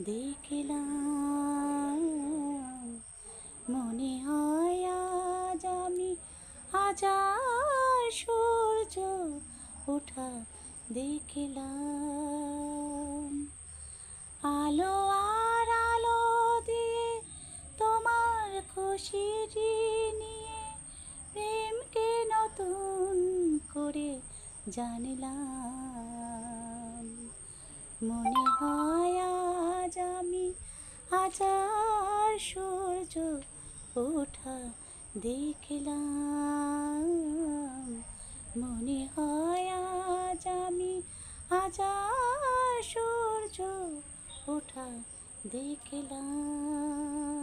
দেখলাম। মনে হয় আজ আমি হাজার সূর্য ওঠা দেখলাম। আলো আর আলো দিয়ে তোমার খুশিটি নিয়ে প্রেমকে নতুন করে জানলাম। মনে হয় আজ আমি হাজার সূর্য ওঠা দেখলাম। মনে হয় আজ আমি হাজার সূর্য ওঠা দেখলাম।